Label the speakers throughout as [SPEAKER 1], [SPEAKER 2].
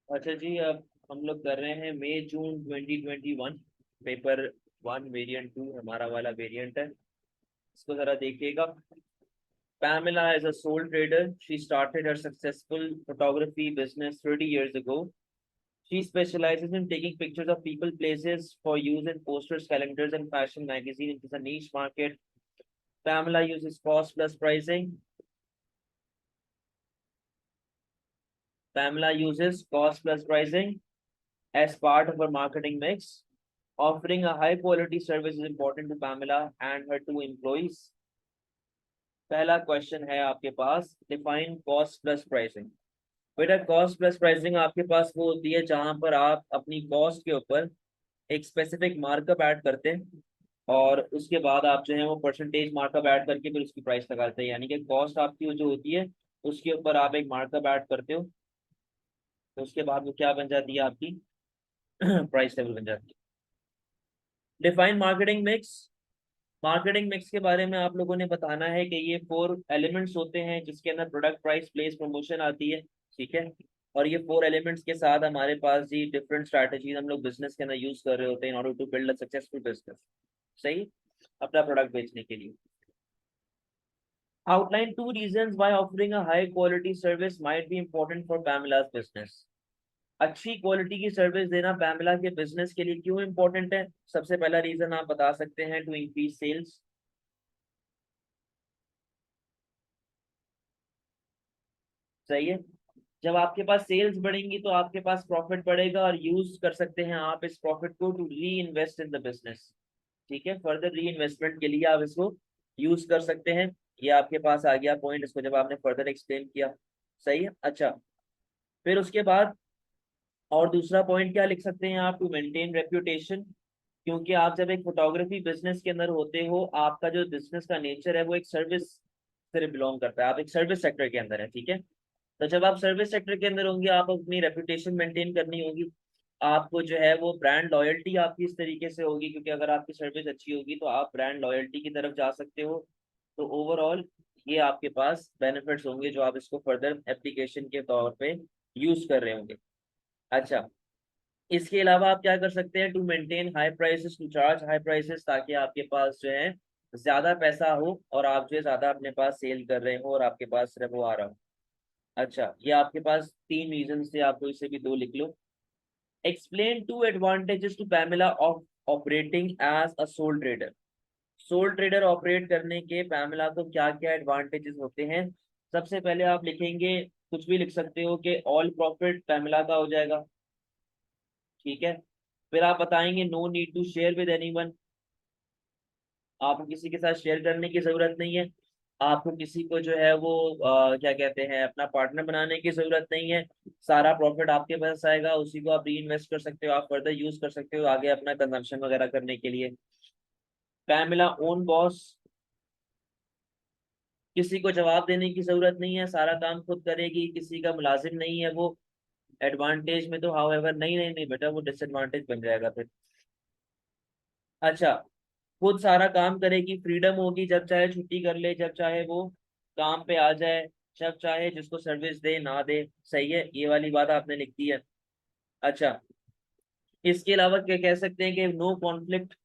[SPEAKER 1] अच्छा जी, अब हम लोग कर रहे हैं मई जून 2021 पेपर वन वेरिएंट टू हमारा वाला वेरिएंट है। इसको जरा देखिएगा। Pamela is a sole trader. She started her successful photography business 30 years ago. She specializes in taking pictures of people, places for use in posters, calendars, and fashion magazines. It is a niche market. Pamela uses cost plus pricing. Pamela uses cost plus pricing as part of her marketing mix. Offering a high quality service is important to Pamela and her two employees. पहला question है आपके पास, define cost plus pricing. बेटा cost plus pricing आपके पास वो होती है जहां पर आप अपनी कॉस्ट के ऊपर एक स्पेसिफिक मार्कअप ऐड करते हैं और उसके बाद आप जो है वो परसेंटेज मार्कअप ऐड करके फिर उसकी प्राइस लगाते हैं। यानी कि कॉस्ट आपकी वो जो होती है उसके ऊपर आप एक मार्कअप ऐड करते हो, तो उसके बाद वो क्या बन जाती है आपकी प्राइस लेवल बन जाती है। Define marketing mix. Marketing mix के बारे में आप लोगों ने बताना है कि ये 4 एलिमेंट्स होते हैं जिसके अंदर प्रोडक्ट, प्राइस, प्लेस, प्रमोशन आती है। ठीक है। और ये 4 एलिमेंट्स के साथ हमारे पास जी डिफरेंट स्ट्रैटेजीज हम लोग बिजनेस के अंदर यूज कर रहे होते हैं in order to build a successful business. सही, अपना प्रोडक्ट बेचने के लिए। Outline 2 reasons why offering a high quality service might be important for Pamela's business. अच्छी क्वालिटी की सर्विस देना पैमेला के बिजनेस के लिए क्यों इंपॉर्टेंट है? सबसे पहला रीजन आप बता सकते हैं, टू इंक्रीज सेल्स। सही है। जब आपके पास सेल्स बढ़ेंगी तो आपके पास प्रॉफिट बढ़ेगा और यूज कर सकते हैं आप इस प्रॉफिट को टू री इन्वेस्ट इन द बिजनेस। ठीक है, फर्दर री इन्वेस्टमेंट के लिए आप इसको यूज कर सकते हैं। ये आपके पास आ गया पॉइंट, इसको जब आपने फर्दर एक्सप्लेन किया। सही है। अच्छा, फिर उसके बाद और दूसरा पॉइंट क्या लिख सकते हैं आप? To maintain reputation. क्योंकि आप जब एक फोटोग्राफी बिजनेस के अंदर होते हो, आपका जो बिजनेस का नेचर है वो एक सर्विस से बिलोंग करता है, आप एक सर्विस सेक्टर के अंदर है। ठीक है। तो जब आप सर्विस सेक्टर के अंदर होंगे, आप अपनी रेपुटेशन मेंटेन करनी होगी। आपको जो है वो ब्रांड लॉयल्टी आपकी इस तरीके से होगी, क्योंकि अगर आपकी सर्विस अच्छी होगी तो आप ब्रांड लॉयल्टी की तरफ जा सकते हो। तो ओवरऑल ये आपके पास बेनिफिट्स होंगे जो आप इसको फर्दर एप्लीकेशन के तौर पे यूज कर रहे होंगे। अच्छा, इसके अलावा आप क्या कर सकते हैं? To maintain high prices, to charge high prices, ताकि आपके पास जो है ज्यादा पैसा हो और आप जो है ज्यादा अपने पास सेल कर रहे हो और आपके पास सिर्फ वो आ रहा हो। अच्छा, ये आपके पास 3 रीजन थे, आपको इससे भी 2 लिख लो। Explain 2 advantages to Pamela of operating as a sole trader. Sole trader operate करने के पैमेला को क्या क्या एडवांटेजेस होते हैं? सबसे पहले आप लिखेंगे, कुछ भी लिख सकते हो कि ऑल प्रॉफिट पैमेला का हो जाएगा। ठीक है। फिर आप बताएंगे no need to share with anyone. आपको किसी के साथ शेयर करने की जरूरत नहीं है। आपको किसी को जो है वो क्या कहते हैं अपना पार्टनर बनाने की जरूरत नहीं है। सारा प्रॉफिट आपके पास आएगा, उसी को आप री इन्वेस्ट कर सकते हो, आप फर्दर यूज कर सकते हो आगे अपना कंजम्पशन वगैरह करने के लिए। पैमिला ओन बॉस, किसी को जवाब देने की जरूरत नहीं है, सारा काम खुद करेगी, किसी का मुलाजिम नहीं है वो। एडवांटेज में तो हाउएवर नहीं नहीं नहीं बेटा, वो डिसएडवांटेज बन जाएगा फिर। अच्छा, खुद सारा काम करेगी, फ्रीडम होगी, जब चाहे छुट्टी कर ले, जब चाहे वो काम पे आ जाए, जब चाहे जिसको सर्विस दे ना दे। सही है, ये वाली बात आपने लिख दी है। अच्छा, इसके अलावा क्या कह सकते हैं कि नो कॉन्फ्लिक्ट।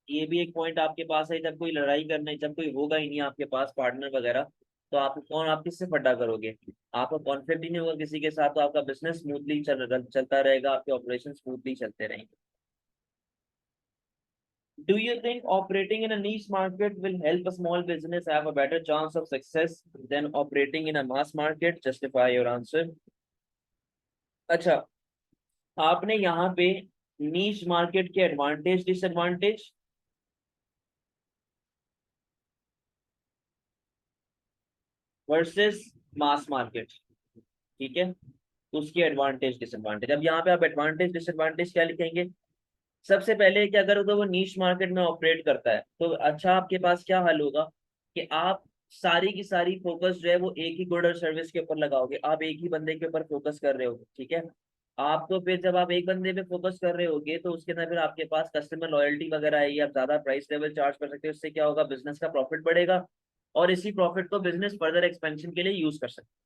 [SPEAKER 1] ये भी एक पॉइंट आपके पास है, जब कोई लड़ाई करने, जब कोई होगा ही नहीं आपके पास पार्टनर वगैरह, तो आप कौन, आप किससे फड्डा करोगे? आपका कॉन्फ्लिक्ट ही नहीं होगा किसी के साथ, तो आपका बिजनेस स्मूथली चलता रहेगा, आपके ऑपरेशन स्मूथली चलते रहेंगे। Do you think operating in a niche market will help a small business have a better chance of success than operating in a mass market? Justify your answer. अच्छा, आपने यहाँ पे नीच मार्केट के advantage disadvantage versus mass market, ठीक है, उसके advantage disadvantage. अब यहाँ पे आप एडवांटेज डिसएडवांटेज क्या लिखेंगे? सबसे पहले कि अगर तो वो नीश मार्केट में ऑपरेट करता है तो अच्छा आपके पास क्या हल होगा कि आप सारी की सारी फोकस जो है वो एक ही गुड और सर्विस के ऊपर लगाओगे, आप एक ही बंदे के ऊपर फोकस कर रहे हो। ठीक है। आपको फिर जब आप एक बंदे पे फोकस कर रहे होगे तो उसके अंदर फिर आपके पास कस्टमर लॉयल्टी वगैरह आएगी, आप ज्यादा प्राइस लेवल चार्ज कर सकते हो, उससे क्या होगा, बिजनेस का प्रॉफिट बढ़ेगा और इसी प्रॉफिट को बिजनेस फर्दर एक्सपेंशन के लिए यूज कर सकते हैं।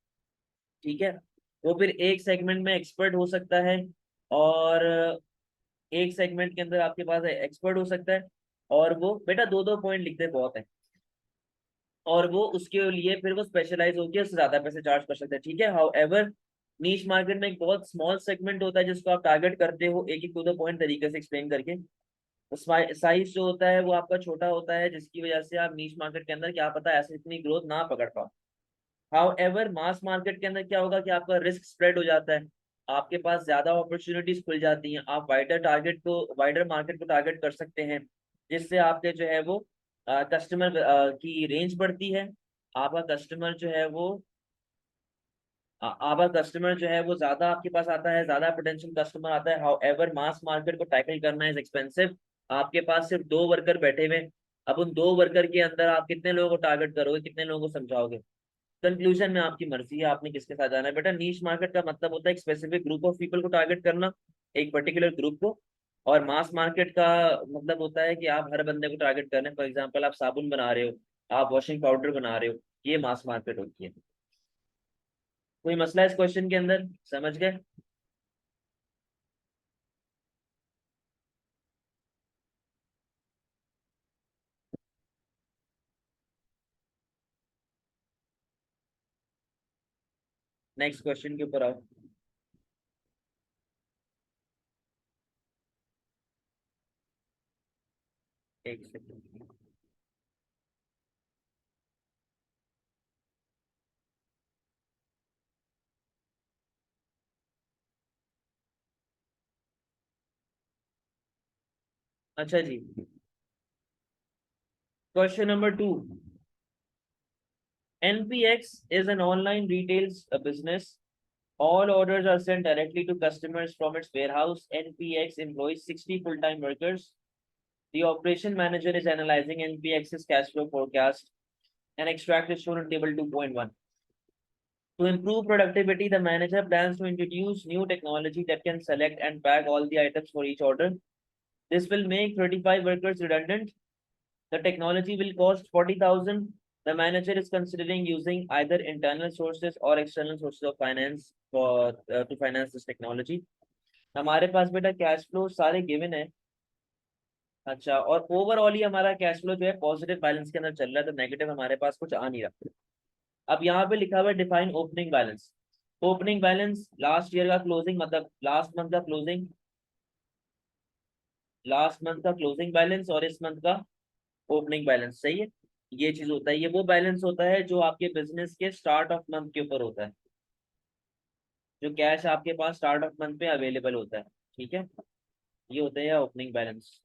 [SPEAKER 1] ठीक है। वो फिर एक सेगमेंट में एक्सपर्ट हो सकता है, और एक सेगमेंट के अंदर आपके पास एक्सपर्ट हो सकता है, और वो बेटा दो दो पॉइंट लिखते बहुत है, और वो उसके लिए फिर वो स्पेशलाइज होकर उससे ज्यादा पैसे चार्ज कर सकते हैं, ठीक है। हाउ एवर नीश मार्केट में एक बहुत स्मॉल सेगमेंट होता है जिसको आप टारगेट करते हो, एक एक दो दो पॉइंट तरीके से एक्सप्लेन करके। साइज जो होता है वो आपका छोटा होता है, जिसकी वजह से आप नीश मार्केट के अंदर क्या पता ऐसे इतनी ग्रोथ ना पकड़ पाओ। हाउ एवर मास मार्केट के अंदर क्या होगा कि आपका रिस्क स्प्रेड हो जाता है, आपके पास ज्यादा अपॉर्चुनिटीज खुल जाती हैं, आप वाइडर मार्केट को टारगेट कर सकते हैं, जिससे आपके जो है वो कस्टमर की रेंज बढ़ती है, आपका कस्टमर जो है वो आपका कस्टमर जो है वो ज्यादा आपके पास आता है, ज्यादा पोटेंशियल कस्टमर आता है। हाउ एवर मास मार्केट को टैकल करना इज एक्सपेंसिव, आपके पास सिर्फ दो वर्कर बैठे हुए, अब उन दो वर्कर के अंदर आप कितने लोगों को टारगेट करोगे, कितने लोगों को समझाओगे। कंक्लूजन में आपकी मर्जी है, आपने किसके साथ जाना है। बेटा नीश मार्केट का मतलब होता है एक स्पेसिफिक ग्रुप ऑफ पीपल को टारगेट करना, एक पर्टिकुलर ग्रुप को। और मास मार्केट का मतलब होता है कि आप हर बंदे को टारगेट कर रहे हैं। फॉर एग्जाम्पल आप साबुन बना रहे हो, आप वॉशिंग पाउडर बना रहे हो, ये मास मार्केट होती है। कोई मसला है इस क्वेश्चन के अंदर, समझ गए? नेक्स्ट क्वेश्चन के ऊपर आओ। एक सेकंड। अच्छा जी, question number 2। NPX is an online retail business. All orders are sent directly to customers from its warehouse. NPX employs 60 full-time workers. The operation manager is analyzing NPX's cash flow forecast and extract is shown in table 2.1. To improve productivity, the manager plans to introduce new technology that can select and pack all the items for each order. This will make 35 workers redundant. The technology will cost 40,000. The manager is considering using either internal sources or external sources of finance for to finance this technology. हमारे पास बेटा cash flow सारे given है। अच्छा, और overall ही हमारा cash flow जो है positive balance के अंदर चल रहा है, तो नेगेटिव हमारे पास कुछ आ नहीं रहा। अब यहाँ पे लिखा हुआ है define opening balance. Opening balance last year का क्लोजिंग, मतलब लास्ट मंथ का क्लोजिंग बैलेंस और इस मंथ का ओपनिंग बैलेंस, सही है। ये चीज होता है, ये वो बैलेंस होता है जो आपके बिजनेस के स्टार्ट ऑफ मंथ के ऊपर होता है, जो कैश आपके पास स्टार्ट ऑफ मंथ पे अवेलेबल होता है, ठीक है। ये होता है opening balance.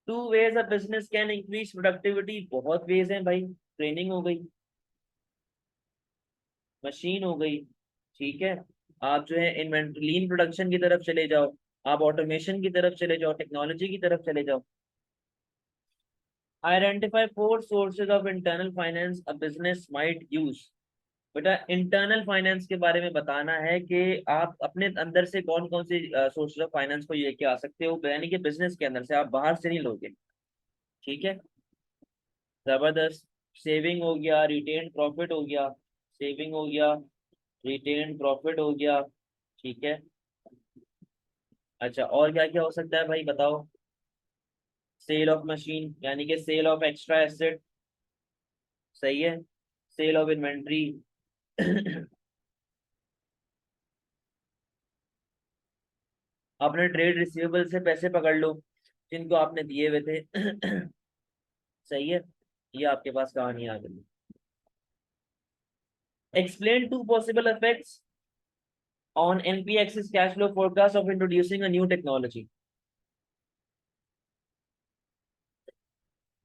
[SPEAKER 1] Two ways a business can increase productivity, बहुत वेज हैं भाई। ट्रेनिंग हो गई, मशीन हो गई, ठीक है। आप जो है इन्वेंटरी लीन प्रोडक्शन की तरफ चले जाओ, आप ऑटोमेशन की तरफ चले जाओ, टेक्नोलॉजी की तरफ चले जाओ। Identify four sources of internal finance a business might use. बेटा इंटरनल फाइनेंस के बारे में बताना है कि आप अपने अंदर से कौन कौन सी सोर्सेज ऑफ फाइनेंस को लेके आ सकते हो, यानी कि बिजनेस के अंदर से, आप बाहर से नहीं लोगे, ठीक है। जबरदस्त। सेविंग हो गया, रिटेन प्रॉफिट हो गया, सेविंग हो गया, रिटेन प्रॉफिट हो गया, ठीक है। अच्छा, और क्या क्या हो सकता है भाई बताओ? सेल ऑफ मशीन यानी कि सेल ऑफ एक्स्ट्रा एसेट, सही है। Sale of inventory. अपने ट्रेड रिसीवेबल से पैसे पकड़ लो जिनको आपने दिए हुए थे। सही है। ये आपके पास कहानी आ गई। Explain two possible effects on NPX's cash flow forecast of introducing a new technology.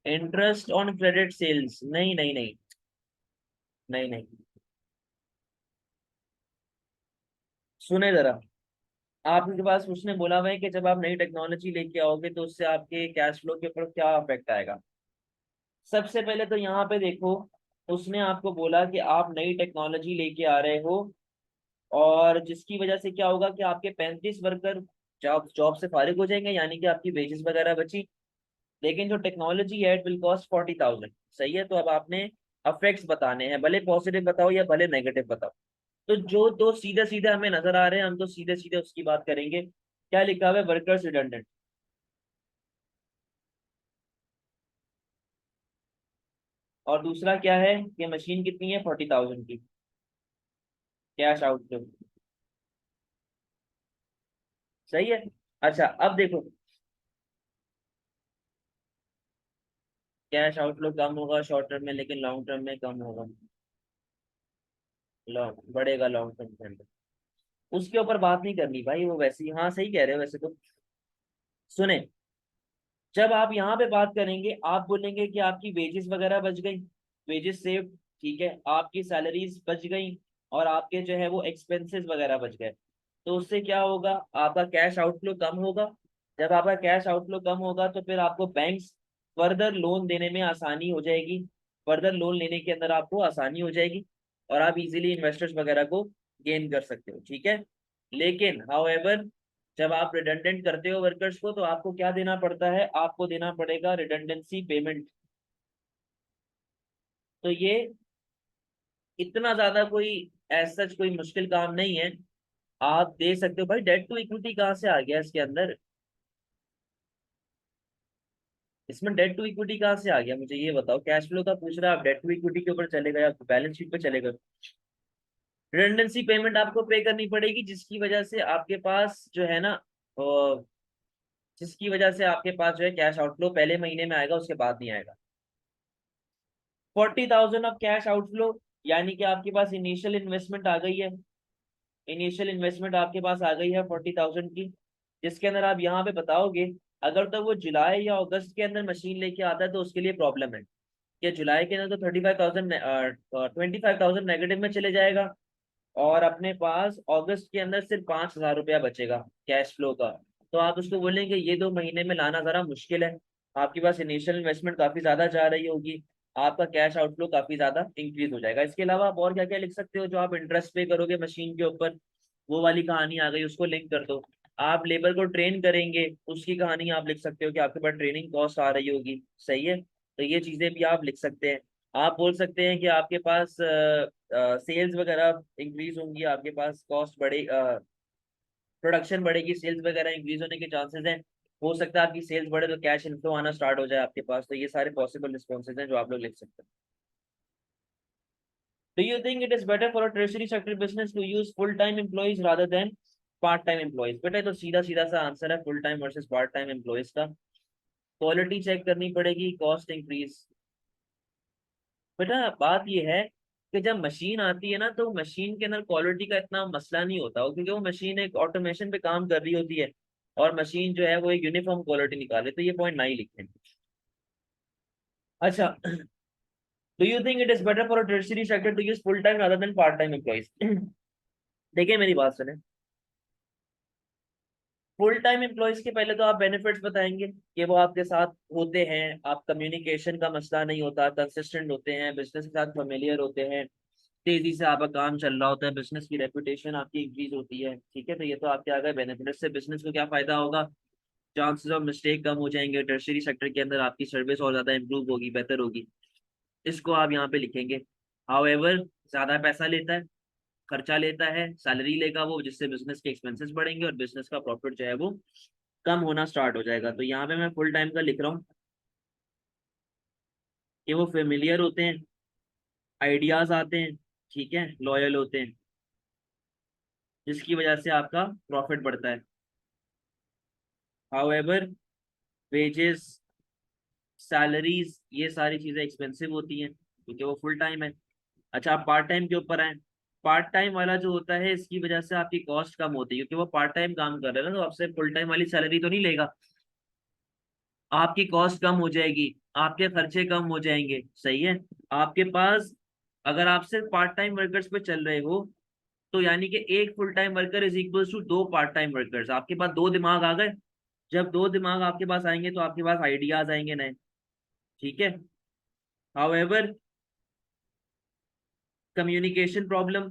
[SPEAKER 1] Interest on credit sales, नहीं नहीं नहीं, नहीं नहीं। सुने जरा, आपके पास उसने बोला हुआ है कि जब आप नई टेक्नोलॉजी लेके आओगे तो उससे आपके कैश फ्लो के ऊपर क्या इफेक्ट आएगा। सबसे पहले तो यहाँ पे देखो, उसने आपको बोला कि आप नई टेक्नोलॉजी लेके आ रहे हो, और जिसकी वजह से क्या होगा कि आपके 35 वर्कर जॉब जॉब से फारिग हो जाएंगे, यानी कि आपकी वेजेस वगैरह बची। लेकिन जो टेक्नोलॉजी है इट विल कॉस्ट 40,000, सही है। तो अब आपने अफेक्ट्स बताने हैं, भले पॉजिटिव बताओ या भले नेगेटिव बताओ। तो जो दो सीधे सीधे हमें नजर आ रहे हैं, हम तो सीधे सीधे उसकी बात करेंगे। क्या लिखा हुआ है? Workers redundant. और दूसरा क्या है कि मशीन कितनी है? 40,000 की। Cash outflow. सही है। अच्छा अब देखो, कैश आउटफ्लो कम होगा शॉर्ट टर्म में, लेकिन लॉन्ग टर्म में कम होगा। लॉन्ग बढ़ेगा लॉन्ग टर्म के अंदर। उसके ऊपर बात नहीं करनी भाई, वो वैसे ही, हाँ सही कह रहे हो वैसे तो। सुने, जब आप यहाँ पे बात करेंगे आप बोलेंगे कि आपकी वेजेस वगैरह बच गई, वेजेस सेव, ठीक है, आपकी सैलरीज बच गई, और आपके जो है वो एक्सपेंसेस वगैरह बच गए। तो उससे क्या होगा? आपका कैश आउटफ्लो कम होगा। जब आपका कैश आउटफ्लो कम होगा तो फिर आपको बैंक्स फर्दर लोन देने में आसानी हो जाएगी, फर्दर लोन लेने के अंदर आपको आसानी हो जाएगी, और आप इजीली इन्वेस्टर्स वगैरह को गेन कर सकते हो, ठीक है। लेकिन हाउएवर, जब आप रिडंडेंट करते हो वर्कर्स को, तो आपको क्या देना पड़ता है? आपको देना पड़ेगा रिडंडेंसी पेमेंट। तो ये इतना ज्यादा कोई ऐसा कोई मुश्किल काम नहीं है, आप दे सकते हो। भाई डेट टू इक्विटी कहाँ से आ गया इसके अंदर? इसमें डेट टू इक्विटी कहाँ से आ गया, मुझे ये बताओ। कैश फ्लो का पूछ रहा है, आप डेट टू इक्विटी के ऊपर चले गए, आप बैलेंस शीट पे चले गए। रिडंडेंसी पेमेंट आपको पे करनी पड़ेगी, जिसकी वजह से आपके पास जो है ना, अ, जिसकी वजह से आपके पास जो है कैश आउटफ्लो पहले महीने में आएगा, उसके बाद नहीं आएगा। 40,000 ऑफ कैश आउटफ्लो, यानी कि आपके पास इनिशियल इन्वेस्टमेंट आ गई है। इनिशियल इन्वेस्टमेंट आपके पास आ गई है 40,000 की, जिसके अंदर आप यहाँ पे बताओगे। अगर तो वो जुलाई या अगस्त के अंदर मशीन लेके आता है तो उसके लिए प्रॉब्लम है कि जुलाई के अंदर तो 35,000, 25,000 नेगेटिव में चले जाएगा, और अपने पास अगस्त के अंदर सिर्फ 5,000 रुपया बचेगा कैश फ्लो का। तो आप उसको बोलेंगे ये 2 महीने में लाना जरा मुश्किल है, आपके पास इनिशियल इन्वेस्टमेंट काफी ज्यादा जा रही होगी, आपका कैश आउटफ्लो काफी ज्यादा इंक्रीज हो जाएगा। इसके अलावा आप और क्या क्या लिख सकते हो? जो आप इंटरेस्ट पे करोगे मशीन के ऊपर, वो वाली कहानी आ गई, उसको लिंक कर दो। आप लेबर को ट्रेन करेंगे, उसकी कहानी आप लिख सकते हो कि आपके पास ट्रेनिंग कॉस्ट आ रही होगी, सही है, तो ये चीजें भी आप लिख सकते हैं। आप बोल सकते हैं कि आपके पास सेल्स वगैरह इंक्रीज होंगी, आपके पास कॉस्ट बढ़े, प्रोडक्शन बढ़ेगी, सेल्स वगैरह इंक्रीज होने के चांसेस हैं। हो सकता है आपकी सेल्स बढ़े तो कैश इनफ्लो आना स्टार्ट हो जाए आपके पास। तो ये सारे पॉसिबल रिस्पॉन्सेज हैं जो आप लोग लिख सकते हैं। Do you think it is better for a tertiary sector business to use full time employees rather than part time employees? बेटा ये तो सीधा सीधा सा आंसर है, full time versus part time employees का। क्वालिटी चेक करनी पड़ेगी, कॉस्ट इंक्रीज। बेटा बात यह है कि जब मशीन आती है ना, तो मशीन के अंदर क्वालिटी का इतना मसला नहीं होता हो, क्योंकि वो मशीन एक ऑटोमेशन पे काम कर रही होती है, और मशीन जो है वो एक यूनिफॉर्म क्वालिटी निकाले, तो ये पॉइंट नहीं लिखे। अच्छा, do you think it is better for a tertiary sector to use full time rather than part time employees? देखिए मेरी बात सुने, फुल टाइम एम्प्लॉयज के पहले तो आप बेनिफिट्स बताएंगे कि वो आपके साथ होते हैं, आप कम्युनिकेशन का मसला नहीं होता, कंसिस्टेंट होते हैं, बिजनेस के साथ फेमिलियर होते हैं, तेजी से आपका काम चल रहा होता है, बिजनेस की रेपुटेशन आपकी इंक्रीज होती है, ठीक है। तो ये तो आपके आ गए बेनिफिट। इससे बिजनेस को क्या फायदा होगा? चांसेस ऑफ मिस्टेक कम हो जाएंगे, टर्शियरी सेक्टर के अंदर आपकी सर्विस और ज्यादा इंप्रूव होगी, बेहतर होगी। इसको आप यहाँ पे लिखेंगे। हाउएवर, ज्यादा पैसा लेता है, खर्चा लेता है, सैलरी लेगा वो, जिससे बिजनेस के एक्सपेंसेस बढ़ेंगे और बिजनेस का प्रॉफिट जो है वो कम होना स्टार्ट हो जाएगा। तो यहाँ पे मैं फुल टाइम का लिख रहा हूँ कि वो फेमिलियर होते हैं, आइडियाज आते हैं, ठीक है, लॉयल होते हैं, जिसकी वजह से आपका प्रॉफिट बढ़ता है। हाउएवर, वेजेस, सैलरीज, ये सारी चीजें एक्सपेंसिव होती हैं क्योंकि वो फुल टाइम है। अच्छा, आप पार्ट टाइम के ऊपर आए। पार्ट टाइम वाला जो होता है, इसकी वजह से आपकी कॉस्ट कम होती है, क्योंकि वो पार्ट टाइम काम कर रहे हैं ना, तो आपसे फुल टाइम वाली सैलरी तो नहीं लेगा, आपकी कॉस्ट कम हो जाएगी, आपके खर्चे कम हो जाएंगे, सही है। आपके पास, अगर आप सिर्फ पार्ट टाइम वर्कर्स पे चल रहे हो, तो यानी कि एक full time worker is equal to 2 part time workers, आपके पास 2 दिमाग आ गए। जब 2 दिमाग आपके पास आएंगे तो आपके पास आइडियाज आएंगे नए, ठीक है। हाउएवर, कम्युनिकेशन प्रॉब्लम,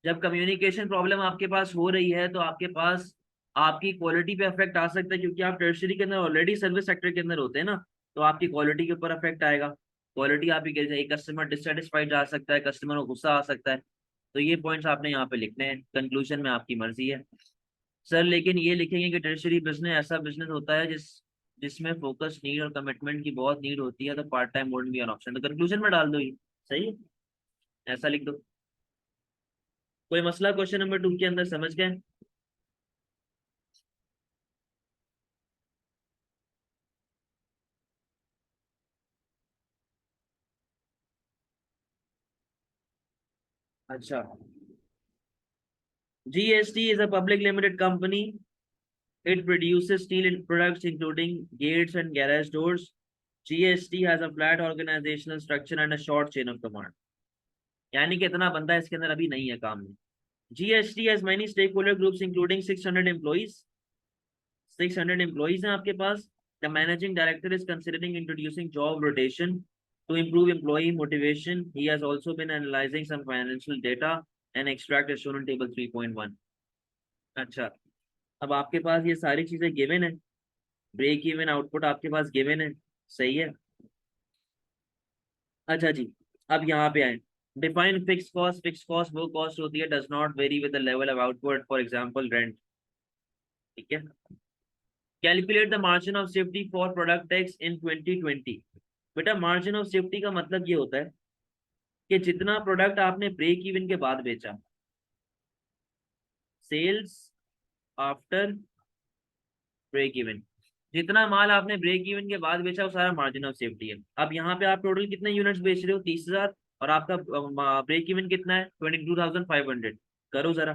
[SPEAKER 1] जब कम्युनिकेशन प्रॉब्लम आपके पास हो रही है तो आपके पास आपकी क्वालिटी पे अफेक्ट आ सकता है, क्योंकि आप टर्शरी के अंदर ऑलरेडी सर्विस सेक्टर के अंदर होते हैं ना, तो आपकी क्वालिटी के ऊपर अफेक्ट आएगा। क्वालिटी आप ही कह एक कस्टमर डिससेटिस्फाइड जा सकता है, कस्टमर को गुस्सा आ सकता है, तो ये पॉइंट्स आपने यहाँ पे लिखने हैं। कंक्लूजन में आपकी मर्जी है सर, लेकिन ये लिखेंगे कि टर्शियरी बिजनेस ऐसा बिजनेस होता है जिसमें फोकस नीड और कमिटमेंट की बहुत नीड होती है, तो part time wouldn't be an option, तो कंक्लूजन में डाल दो ये। सही है, ऐसा लिख दो। कोई मसला क्वेश्चन नंबर 2 के अंदर, समझ गए? अच्छा, GST is a public limited company. It produces steel products including gates and garage doors. GST has a flat organizational structure and a short chain of command. यानी कि इतना बंदा इसके अंदर अभी नहीं है काम में। GST has many stakeholder groups including 600 employees. 600 employees हैं आपके पास. The managing director is considering introducing job rotation to improve employee motivation. He has also been analyzing some financial data and extract as shown in table 3.1. अच्छा, अब आपके पास ये सारी चीजें given है, break even output आपके पास गिवन है, सही है। अच्छा जी, अब यहाँ पे आए, define fix cost. Fix cost वो कॉस्ट होती है does not vary with the level of output, for example rent, ठीक है। Calculate the margin of safety for product X in 2020। बेटा मार्जिन ऑफ सेफ्टी का मतलब ये होता है कि जितना प्रोडक्ट आपने ब्रेक इवन के बाद बेचा, सेल्स आफ्टर ब्रेक इवन, जितना माल आपने ब्रेक इवन के बाद बेचा वो सारा मार्जिन ऑफ सेफ्टी है। अब यहाँ पे आप टोटल कितने यूनिट्स बेच रहे हो? 30,000, और आपका ब्रेक इवन कितना है? 22,500। करो जरा,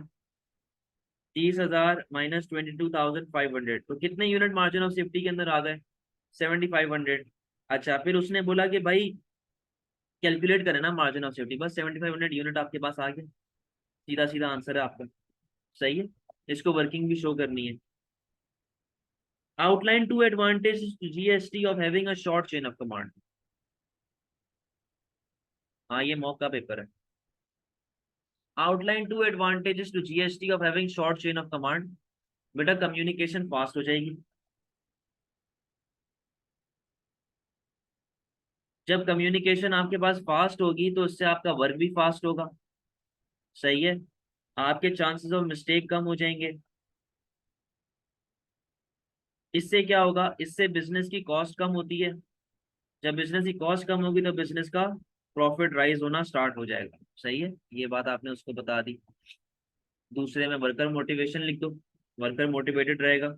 [SPEAKER 1] 30,000 माइनस 22,500, तो कितने यूनिट मार्जिन ऑफ सेफ्टी के अंदर आ गए? 7,500। अच्छा, फिर उसने बोला कि भाई कैलकुलेट करें ना मार्जिन ऑफ सेफ्टी, बस 7,500 यूनिट आपके पास आ गए, सीधा सीधा आंसर है आपका, सही है। इसको वर्किंग भी शो करनी है। Outline two advantages to GST of having a short chain of command. हाँ, ये मॉक का पेपर है। Outline two advantages to GST of having short chain of command. बेटा कम्युनिकेशन फास्ट हो जाएगी। जब कम्युनिकेशन आपके पास फास्ट होगी तो उससे आपका वर्क भी फास्ट होगा, सही है। आपके चांसेस ऑफ मिस्टेक कम हो जाएंगे। इससे क्या होगा? इससे बिजनेस की कॉस्ट कम होती है। जब बिजनेस की कॉस्ट कम होगी तो बिजनेस का प्रॉफिट राइज होना स्टार्ट हो जाएगा, सही है। ये बात आपने उसको बता दी। दूसरे में वर्कर मोटिवेशन लिख दो, वर्कर मोटिवेटेड रहेगा।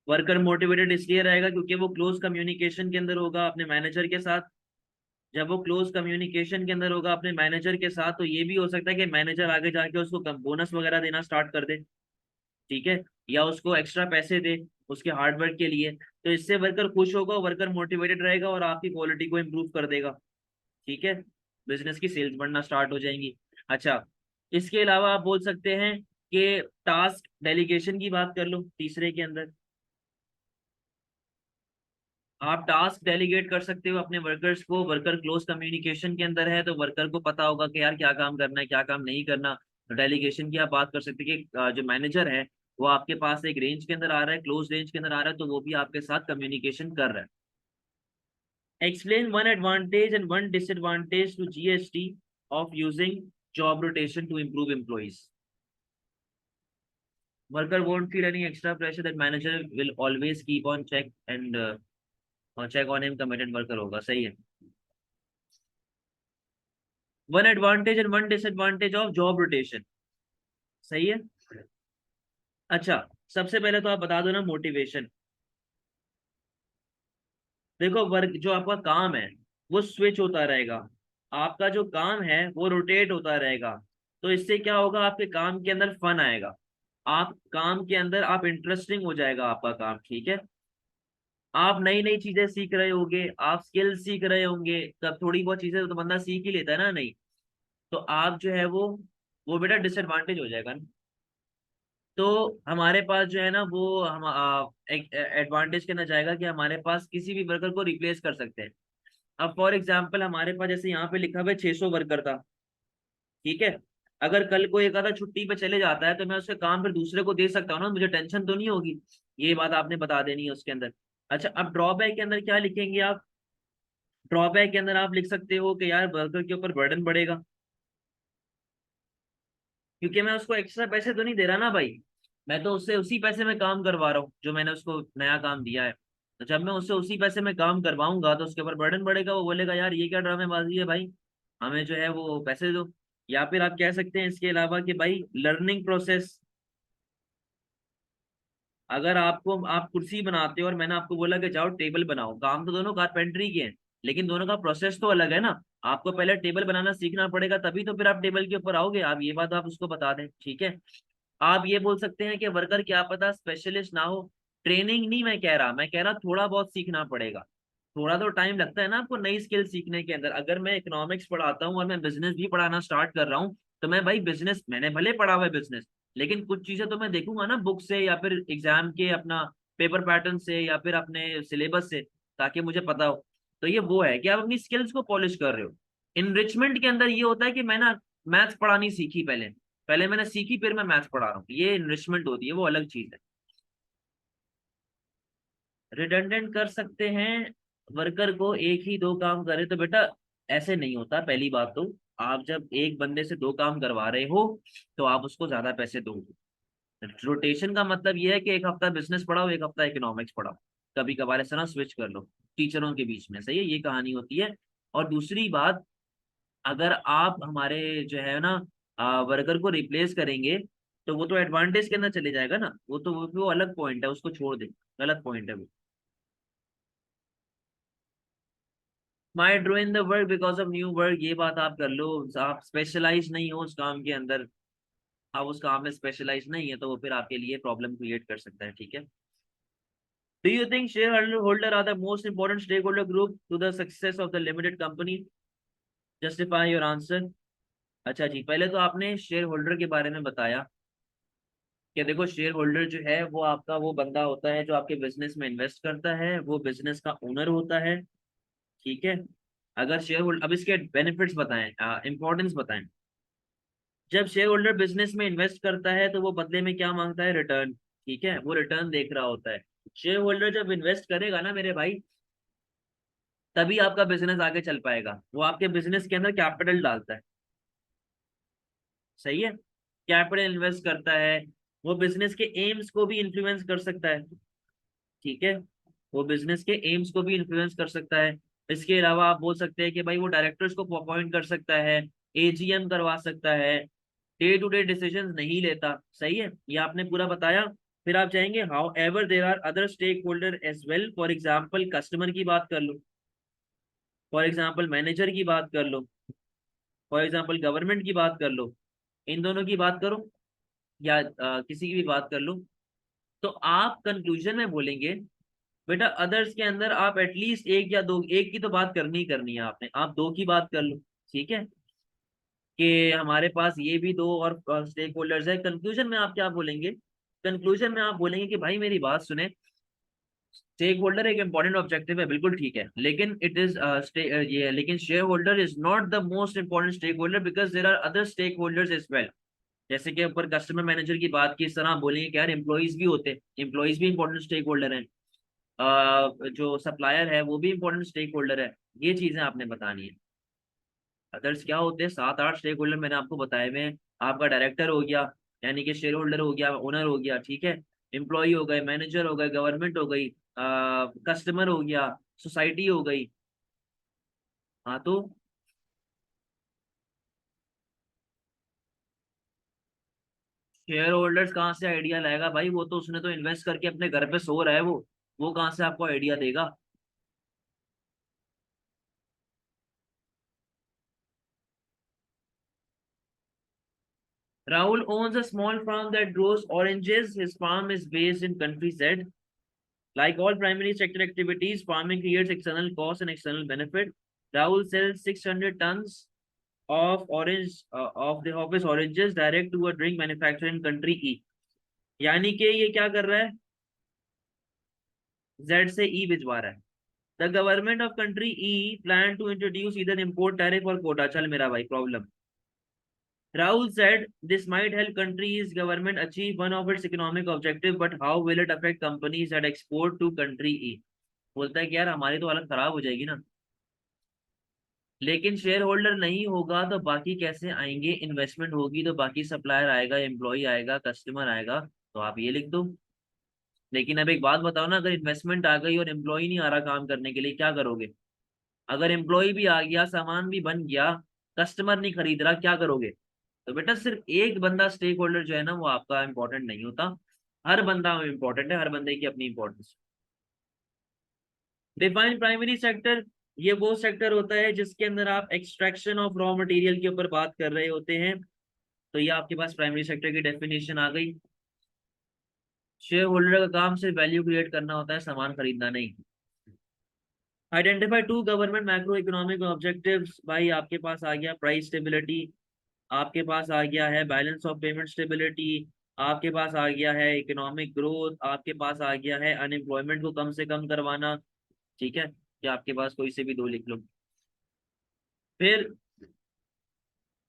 [SPEAKER 1] वर्कर मोटिवेटेड इसलिए रहेगा क्योंकि वो क्लोज कम्युनिकेशन के अंदर होगा अपने मैनेजर के साथ। जब वो क्लोज कम्युनिकेशन के अंदर होगा अपने मैनेजर के साथ, तो ये भी हो सकता है कि मैनेजर आगे जाके उसको बोनस वगैरह देना स्टार्ट कर दे, ठीक है, या उसको एक्स्ट्रा पैसे दे उसके हार्डवर्क के लिए। तो इससे वर्कर खुश होगा, वर्कर मोटिवेटेड रहेगा और आपकी क्वालिटी को इम्प्रूव कर देगा, ठीक है। बिजनेस की सेल्स बढ़ना स्टार्ट हो जाएंगी। अच्छा, इसके अलावा आप बोल सकते हैं कि टास्क डेलीगेशन की बात कर लो तीसरे के अंदर। आप टास्क डेलीगेट कर सकते हो अपने वर्कर्स को। वर्कर क्लोज कम्युनिकेशन के अंदर है तो वर्कर को पता होगा कि यार क्या काम करना है क्या काम नहीं करना। डेलीगेशन की आप बात कर सकते हैं कि जो मैनेजर है वो आपके पास एक रेंज के अंदर आ रहा है, क्लोज रेंज के अंदर आ रहा है, तो वो भी आपके साथ कम्युनिकेशन कर रहा है। Explain one advantage and one disadvantage to GST of using job rotation to improve employees. Worker won't feel any extra pressure that manager will always keep on check on him, committed worker होगा, सही है। One advantage and one disadvantage of job rotation, सही है। अच्छा, सबसे पहले तो आप बता दो ना मोटिवेशन। देखो वर्क जो आपका काम है वो स्विच होता रहेगा, आपका जो काम है वो रोटेट होता रहेगा, तो इससे क्या होगा? आपके काम के अंदर फन आएगा, आप काम के अंदर आप इंटरेस्टिंग हो जाएगा आपका काम, ठीक है। आप नई नई चीजें सीख रहे होंगे, आप स्किल सीख रहे होंगे, तब थोड़ी बहुत चीजें तो बंदा सीख ही लेता है ना, नहीं तो आप जो है वो बेटा डिसएडवांटेज हो जाएगा ना। तो हमारे पास जो है ना वो हम एक एडवांटेज कहना जाएगा कि हमारे पास किसी भी वर्कर को रिप्लेस कर सकते हैं। अब फॉर एग्जांपल हमारे पास जैसे यहाँ पे लिखा हुआ है 600 वर्कर था, ठीक है। अगर कल को एक आधा छुट्टी पे चले जाता है तो मैं उसके काम फिर दूसरे को दे सकता हूँ ना, मुझे टेंशन तो नहीं होगी। ये बात आपने बता देनी है उसके अंदर। अच्छा, अब ड्रॉबैक के अंदर क्या लिखेंगे आप? ड्रॉबैक के अंदर आप लिख सकते हो कि यार वर्कर के ऊपर बर्डन बढ़ेगा, क्योंकि मैं उसको एक्स्ट्रा पैसे तो नहीं दे रहा ना भाई, मैं तो उससे उसी पैसे में काम करवा रहा हूँ जो मैंने उसको नया काम दिया है। तो जब मैं उससे उसी पैसे में काम करवाऊंगा तो उसके ऊपर बर्डन बढ़ेगा, वो बोलेगा यार ये क्या ड्रामेबाजी है भाई, हमें जो है वो पैसे दो। या फिर आप कह सकते हैं इसके अलावा कि भाई लर्निंग प्रोसेस, अगर आपको आप कुर्सी बनाते हो और मैंने आपको बोला कि जाओ टेबल बनाओ, काम तो दोनों कारपेंटरी के हैं, लेकिन दोनों का प्रोसेस तो अलग है ना। आपको पहले टेबल बनाना सीखना पड़ेगा, तभी तो फिर आप टेबल के ऊपर आओगे। आप ये बात आप उसको बता दें, ठीक है। आप ये बोल सकते हैं कि वर्कर क्या पता स्पेशलिस्ट ना हो। ट्रेनिंग नहीं मैं कह रहा, मैं कह रहा थोड़ा बहुत सीखना पड़ेगा। थोड़ा तो टाइम लगता है ना आपको नई स्किल सीखने के अंदर। अगर मैं इकोनॉमिक्स पढ़ाता हूँ और मैं बिजनेस भी पढ़ाना स्टार्ट कर रहा हूँ, तो मैं भाई बिजनेस, मैंने भले पढ़ा हुआ है बिजनेस, लेकिन कुछ चीजें तो मैं देखूंगा ना बुक से, या फिर एग्जाम के अपना पेपर पैटर्न से, या फिर अपने सिलेबस से, ताकि मुझे पता हो। तो ये वो है कि आप अपनी स्किल्स को पॉलिश कर रहे हो। इनरिचमेंट के अंदर ये होता है कि मैं ना मैथ्स पढ़ानी सीखी, पहले पहले मैंने सीखी फिर मैं मैथ्स पढ़ा रहा हूँ, ये इनरिचमेंट होती है, वो अलग चीज है। रिडंडेंट कर सकते हैं वर्कर को, एक ही दो काम करे तो बेटा ऐसे नहीं होता। पहली बात तो आप जब एक बंदे से दो काम करवा रहे हो तो आप उसको ज्यादा पैसे दोगे। रोटेशन का मतलब ये है कि एक हफ्ता बिजनेस पढ़ाओ, एक हफ्ता इकोनॉमिक्स पढ़ाओ, कभी कभार ऐसा ना स्विच कर लो टीचरों के बीच में, सही है, ये कहानी होती है। और दूसरी बात, अगर आप हमारे जो है ना वर्कर को रिप्लेस करेंगे, तो वो तो एडवांटेज के अंदर चले जाएगा ना, वो अलग पॉइंट है, उसको छोड़ दे, गलत पॉइंट है वो। Might ruin the work because of new work, ये बात आप कर लो। आप स्पेशलाइज नहीं हो उस काम के अंदर, आप उस काम में स्पेशलाइज नहीं है, तो वो फिर आपके लिए प्रॉब्लम क्रिएट कर सकता है, ठीक है। Do you think shareholder are the most important stakeholder group to the success of the limited company? Justify your answer. अच्छा जी, पहले तो आपने शेयर होल्डर के बारे में बताया कि देखो शेयर होल्डर जो है वो आपका वो बंदा होता है जो आपके बिजनेस में इन्वेस्ट करता है, वो बिजनेस का ओनर होता है, ठीक है। अगर शेयर होल्डर, अब इसके बेनिफिट्स बताएं, इंपॉर्टेंस बताएं। जब शेयर होल्डर बिजनेस में इन्वेस्ट करता है तो वो बदले में क्या मांगता है? रिटर्न, ठीक है, वो रिटर्न देख रहा होता है। शेयर होल्डर जब इन्वेस्ट करेगा ना मेरे भाई, तभी आपका बिजनेस आगे चल पाएगा। वो आपके बिजनेस के अंदर कैपिटल डालता है, सही है, कैपिटल इन्वेस्ट करता है। वो बिजनेस के एम्स को भी इन्फ्लुएंस कर सकता है, ठीक है, वो बिजनेस के एम्स को भी इन्फ्लुएंस कर सकता है। इसके अलावा आप बोल सकते हैं कि भाई वो डायरेक्टर्स को अपॉइंट कर सकता है, एजीएम करवा सकता है, डे टू डे डिसीजन नहीं लेता, सही है, ये आपने पूरा बताया। फिर आप चाहेंगे however there are other stakeholder as well, for example customer की बात कर लो, फॉर एग्जाम्पल मैनेजर की बात कर लो, फॉर एग्जाम्पल गवर्नमेंट की बात कर लो, इन दोनों की बात करो, या किसी की भी बात कर लो। तो आप कंक्लूजन में बोलेंगे बेटा अदर्स के अंदर आप एटलीस्ट एक या दो, एक की तो बात करनी ही करनी है आपने, आप दो की बात कर लो, ठीक है, कि हमारे पास ये भी दो और स्टेक होल्डर्स है। कंक्लूजन में आप क्या बोलेंगे? कंक्लूजन में आप बोलेंगे कि भाई मेरी बात सुने, स्टेक होल्डर एक इंपॉर्टेंट ऑब्जेक्टिव है, बिल्कुल ठीक है, लेकिन इट इज ये, लेकिन shareholder is not the most important stakeholder because there are other stakeholders as well. जैसे कि ऊपर कस्टमर मैनेजर की बात की, इस तरह आप बोलेंगे कि यार एम्प्लॉइज भी होते हैं, एम्प्लॉइज भी इंपॉर्टेंट स्टेक होल्डर हैं, जो सप्लायर है वो भी इंपॉर्टेंट स्टेक होल्डर है। ये चीजें आपने बतानी है। अदर्स क्या होते हैं? सात आठ स्टेक होल्डर मैंने आपको बताए हुए हैं। आपका डायरेक्टर हो गया, यानी कि शेयर होल्डर हो गया, ओनर हो गया, ठीक है, एम्प्लॉय हो गए, मैनेजर हो गए, गवर्नमेंट हो गई, कस्टमर हो गया, सोसाइटी हो गई। हाँ तो शेयर होल्डर्स कहाँ से आइडिया लाएगा भाई? वो तो उसने तो इन्वेस्ट करके अपने घर पे सो रहा है, वो कहाँ से आपको आइडिया देगा? Rahul owns a small farm that grows oranges. His farm is based in country Z. Like all primary sector activities, farming creates external cost and external benefit. Rahul sells 600 tons of of his oranges direct to a drink manufacturer in country E. यानी कि ये क्या कर रहा है? Z से E भिजवा रहा है। The government of country E plan to introduce either import tariff or quota. चल मेरा भाई problem. Rahul said this might help country's government achieve one of its economic objectives, but how will it affect companies that export to country E? बोलता है कि यार हमारी तो हालत खराब हो जाएगी ना। लेकिन शेयर होल्डर नहीं होगा तो बाकी कैसे आएंगे, इन्वेस्टमेंट होगी तो बाकी सप्लायर आएगा, एम्प्लॉय आएगा, कस्टमर आएगा। तो आप ये लिख दो। लेकिन अब एक बात बताओ ना, अगर इन्वेस्टमेंट आ गई और एम्प्लॉय नहीं आ रहा काम करने के लिए, क्या करोगे? अगर एम्प्लॉय भी आ गया, सामान भी बन गया, कस्टमर नहीं खरीद रहा, क्या करोगे? तो बेटा सिर्फ एक बंदा स्टेक होल्डर जो है ना वो आपका इंपॉर्टेंट नहीं होता। हर बंदा इंपॉर्टेंट है, हर बंदे की अपनी इंपॉर्टेंस। डिफाइन प्राइमरी सेक्टर, ये वो सेक्टर होता है जिसके अंदर आप एक्सट्रैक्शन ऑफ रॉ मटेरियल के ऊपर बात कर रहे होते हैं। तो ये आपके पास प्राइमरी सेक्टर की डेफिनेशन आ गई। शेयर होल्डर का काम सिर्फ वैल्यू क्रिएट करना होता है, सामान खरीदना नहीं। Identify two government macro economic objectives, भाई आपके पास आ गया प्राइस स्टेबिलिटी, आपके पास आ गया है बैलेंस ऑफ पेमेंट स्टेबिलिटी, आपके पास आ गया है इकोनॉमिक ग्रोथ, आपके पास आ गया है अनएम्प्लॉयमेंट को कम से कम करवाना। ठीक है, कि आपके पास कोई से भी दो लिख लो। फिर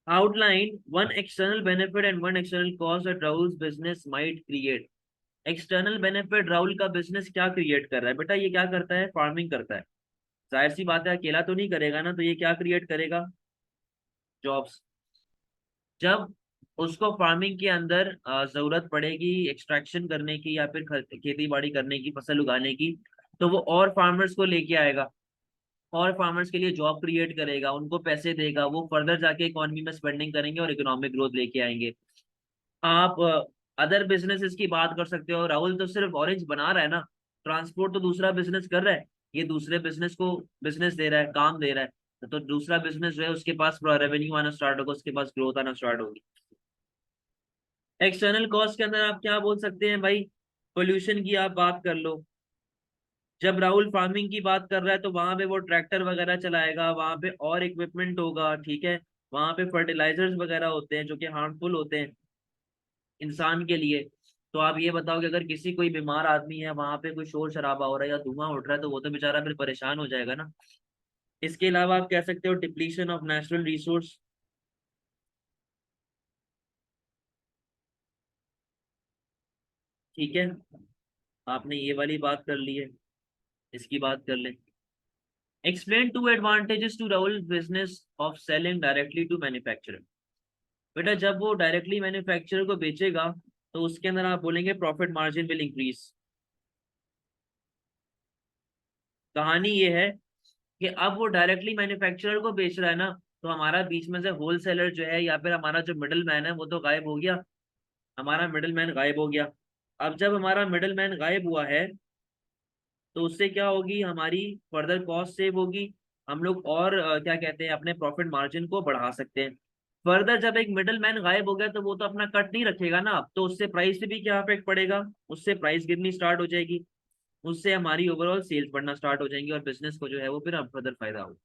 [SPEAKER 1] outline one external benefit and one external cost that Rahul's business might create. External benefit, Rahul का बिजनेस क्या क्रिएट कर रहा है? बेटा ये क्या करता है? फार्मिंग करता है। जाहिर सी बात है अकेला तो नहीं करेगा ना, तो ये क्या क्रिएट करेगा? जॉब्स। जब उसको फार्मिंग के अंदर जरूरत पड़ेगी एक्सट्रैक्शन करने की या फिर खेती बाड़ी करने की, फसल उगाने की, तो वो और फार्मर्स को लेके आएगा, और फार्मर्स के लिए जॉब क्रिएट करेगा, उनको पैसे देगा, वो फर्दर जाके इकोनॉमी में स्पेंडिंग करेंगे और इकोनॉमिक ग्रोथ लेके आएंगे। आप अदर बिजनेसेस की बात कर सकते हो। राहुल तो सिर्फ ऑरेंज बना रहा है ना, ट्रांसपोर्ट तो दूसरा बिजनेस कर रहा है, ये दूसरे बिजनेस को बिजनेस दे रहा है, काम दे रहा है। तो दूसरा बिजनेस जो है उसके पास रेवेन्यू आना स्टार्ट होगा, उसके पास ग्रोथ आना स्टार्ट होगी। एक्सटर्नल कॉस्ट के अंदर आप क्या बोल सकते हैं भाई? पोल्यूशन की आप बात कर लो। जब राहुल फार्मिंग की बात कर रहा है तो वहां पे वो ट्रैक्टर वगैरह चलाएगा, वहां पे और इक्विपमेंट होगा, ठीक है। वहां पे फर्टिलाइजर्स वगैरह होते हैं जो कि हार्मफुल होते हैं इंसान के लिए। तो आप ये बताओ कि अगर किसी कोई बीमार आदमी है, वहां पे कोई शोर शराबा हो रहा है या धुआं उठ रहा है, तो वो तो बेचारा फिर परेशान हो जाएगा ना। इसके अलावा आप कह सकते हो डिप्लीशन ऑफ नेचुरल रिसोर्स। ठीक है, आपने ये वाली बात कर ली है, इसकी बात कर लें। Explain two advantages to Rahul business of selling directly to manufacturer. बेटा जब वो डायरेक्टली मैन्युफैक्चरर को बेचेगा तो उसके अंदर आप बोलेंगे प्रॉफिट मार्जिन विल इंक्रीज। कहानी ये है कि अब वो डायरेक्टली मैन्युफैक्चरर को बेच रहा है ना, तो हमारा बीच में से होलसेलर जो है या फिर हमारा जो मिडिल मैन है वो तो गायब हो गया। हमारा मिडिल मैन गायब हो गया। अब जब हमारा मिडिल मैन गायब हुआ है तो उससे क्या होगी? हमारी फर्दर कॉस्ट सेव होगी। हम लोग और क्या कहते हैं, अपने प्रॉफिट मार्जिन को बढ़ा सकते हैं। फर्दर जब एक मिडिल मैन गायब हो गया तो वो तो अपना कट नहीं रखेगा ना, अब तो उससे प्राइस पे भी क्या इफेक्ट पड़ेगा? उससे प्राइस गिरनी स्टार्ट हो जाएगी, उससे हमारी ओवरऑल सेल्स बढ़ना स्टार्ट हो जाएंगी और बिजनेस को जो है वो फिर अब फर्दर फायदा होगा।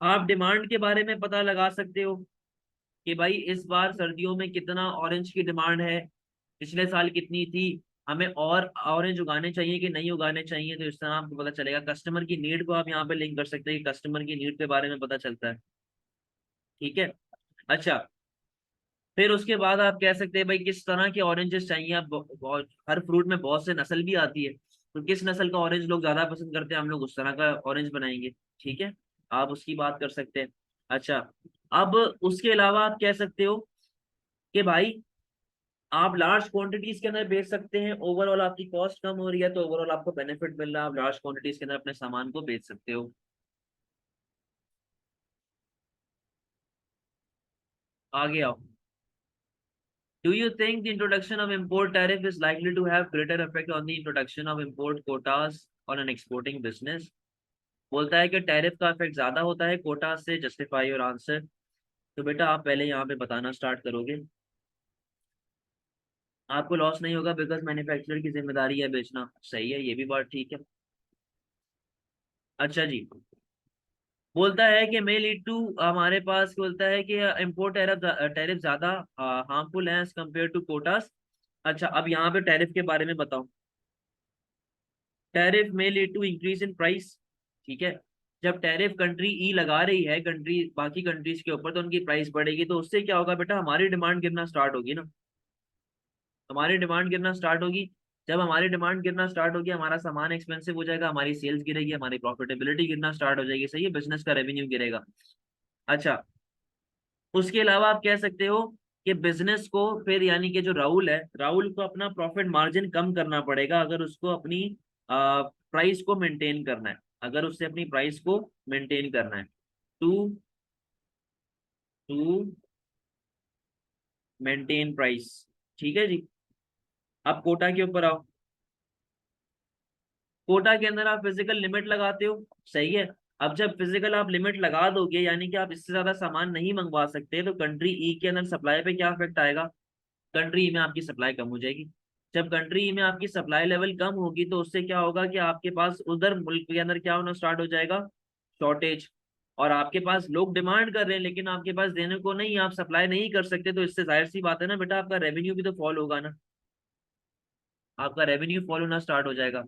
[SPEAKER 1] आप डिमांड के बारे में पता लगा सकते हो कि भाई इस बार सर्दियों में कितना ऑरेंज की डिमांड है, पिछले साल कितनी थी, हमें और ऑरेंज उगाने चाहिए कि नहीं उगाने चाहिए। तो इस तरह आपको पता चलेगा। कस्टमर की नीड को आप यहाँ पे लिंक कर सकते हैं कि कस्टमर की नीड के बारे में पता चलता है। ठीक है। अच्छा, फिर उसके बाद आप कह सकते हैं भाई किस तरह के ऑरेंजेस चाहिए। आप हर फ्रूट में बहुत से नस्ल भी आती है, तो किस नस्ल का ऑरेंज लोग ज्यादा पसंद करते हैं, हम लोग उस तरह का ऑरेंज बनाएंगे। ठीक है, आप उसकी बात कर सकते हैं। अच्छा, अब उसके अलावा आप कह सकते हो कि भाई आप लार्ज क्वांटिटीज के अंदर बेच सकते हैं, ओवरऑल आपकी कॉस्ट कम हो रही है तो ओवरऑल आपको बेनिफिट मिल रहा है, आप लार्ज क्वांटिटीज के अंदर अपने सामान को बेच सकते हो। आगे आओ। Do you think the introduction of import tariff is likely to have greater effect on the introduction of import quotas on an exporting business? बोलता है कि टैरिफ का इफेक्ट ज्यादा होता है कोटा से। Justify your answer. तो बेटा आप पहले यहाँ पे बताना स्टार्ट करोगे। आपको लॉस नहीं होगा बिकॉज मैन्युफैक्चरर की जिम्मेदारी है बेचना। सही है, ये भी बात ठीक है। अच्छा जी, बोलता है कि मे लीड टू, हमारे पास बोलता है कि इम्पोर्ट टैरिफ टैरिफ ज्यादा हार्मफुल है एज कम्पेयर टू कोटास। अच्छा, अब यहाँ पे टैरिफ के बारे में बताओ। टैरिफ में lead to increase in price. ठीक है, जब टैरिफ कंट्री ई लगा रही है कंट्री बाकी कंट्रीज के ऊपर, तो उनकी प्राइस बढ़ेगी, तो उससे क्या होगा बेटा? हमारी डिमांड गिरना स्टार्ट होगी ना, हमारी डिमांड गिरना स्टार्ट होगी। जब हमारी डिमांड गिरना स्टार्ट होगी, हमारा सामान एक्सपेंसिव हो जाएगा, हमारी सेल्स गिरेगी, हमारी प्रॉफिटेबिलिटी गिरना स्टार्ट हो जाएगी, सही है, बिजनेस का रेवेन्यू गिरेगा। अच्छा, उसके अलावा आप कह सकते हो कि बिजनेस को फिर, यानी कि जो राहुल है, राहुल को अपना प्रॉफिट मार्जिन कम करना पड़ेगा अगर उसको अपनी प्राइस को मेंटेन करना है, अगर उससे अपनी प्राइस को मेंटेन करना है। टू टू मेंटेन प्राइस, ठीक है जी। अब कोटा के ऊपर आओ। कोटा के अंदर आप फिजिकल लिमिट लगाते हो, सही है। अब जब फिजिकल आप लिमिट लगा दोगे, यानी कि आप इससे ज्यादा सामान नहीं मंगवा सकते, तो कंट्री ई के अंदर सप्लाई पे क्या इफेक्ट आएगा? कंट्री ई में आपकी सप्लाई कम हो जाएगी। जब कंट्री ई में आपकी सप्लाई लेवल कम होगी, तो उससे क्या होगा कि आपके पास उधर मुल्क के अंदर क्या होना स्टार्ट हो जाएगा? शॉर्टेज। और आपके पास लोग डिमांड कर रहे हैं, लेकिन आपके पास देने को नहीं, आप सप्लाई नहीं कर सकते, तो इससे जाहिर सी बात है ना बेटा, आपका रेवेन्यू भी तो फॉल होगा ना, आपका रेवेन्यू फॉल होना स्टार्ट हो जाएगा।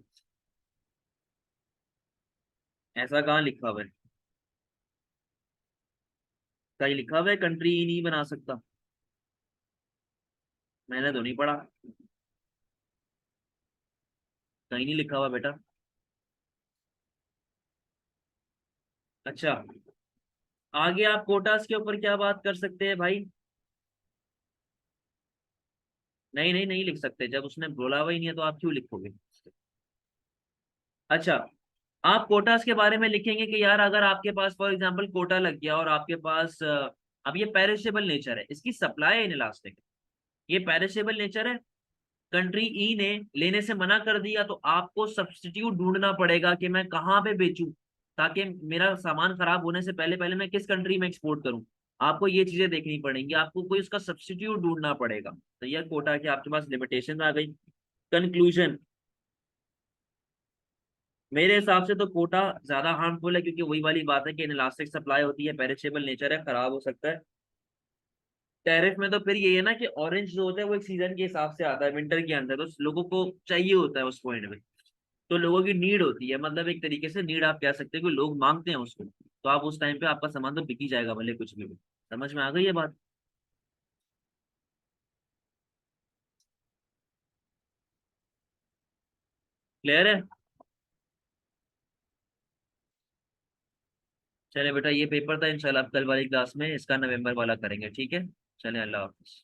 [SPEAKER 1] ऐसा कहाँ लिखा हुआ है? कहीं लिखा हुआ है कंट्री ई नहीं बना सकता? मैंने तो नहीं पढ़ा, कहीं नहीं लिखा हुआ बेटा। अच्छा, आगे आप कोटास के ऊपर क्या बात कर सकते हैं भाई? नहीं नहीं, नहीं लिख सकते, जब उसने बोला हुआ ही नहीं है तो आप क्यों लिखोगे? अच्छा, आप कोटास के बारे में लिखेंगे कि यार अगर आपके पास फॉर एग्जांपल कोटा लग गया और आपके पास अब ये पेरिशेबल नेचर है, इसकी सप्लाई इनलास्टिक है, ये पेरिशेबल नेचर है, कंट्री ई ने लेने से मना कर दिया, तो आपको सब्स्टिट्यूट ढूंढना पड़ेगा कि मैं कहाँ पे बेचूं, ताकि मेरा सामान खराब होने से पहले पहले मैं किस कंट्री में एक्सपोर्ट करूं। आपको ये चीजें देखनी पड़ेंगी, आपको कोई उसका सब्स्टिट्यूट ढूंढना पड़ेगा। तो यह कोटा की आपके पास लिमिटेशन आ गई। कंक्लूजन, मेरे हिसाब से तो कोटा ज्यादा हार्मफुल है, क्योंकि वही वाली बात है कि इनलास्टिक सप्लाई होती है, पेरिशेबल नेचर है, खराब हो सकता है। टैरिफ में तो फिर ये है ना कि ऑरेंज जो होता है वो एक सीजन के हिसाब से आता है, विंटर के अंदर, तो लोगों को चाहिए होता है उस पॉइंट में, तो लोगों की नीड होती है, मतलब एक तरीके से नीड आप कह सकते हो कि लोग मांगते हैं उसको, तो आप उस टाइम पे आपका सामान तो बिक ही जाएगा भले कुछ भी हो। समझ में आ गई ये बात? क्लियर है? चले बेटा, ये पेपर था, इंशाल्लाह कल वाली क्लास में इसका नवंबर वाला करेंगे, ठीक है। चले, अल्लाह हाफिज।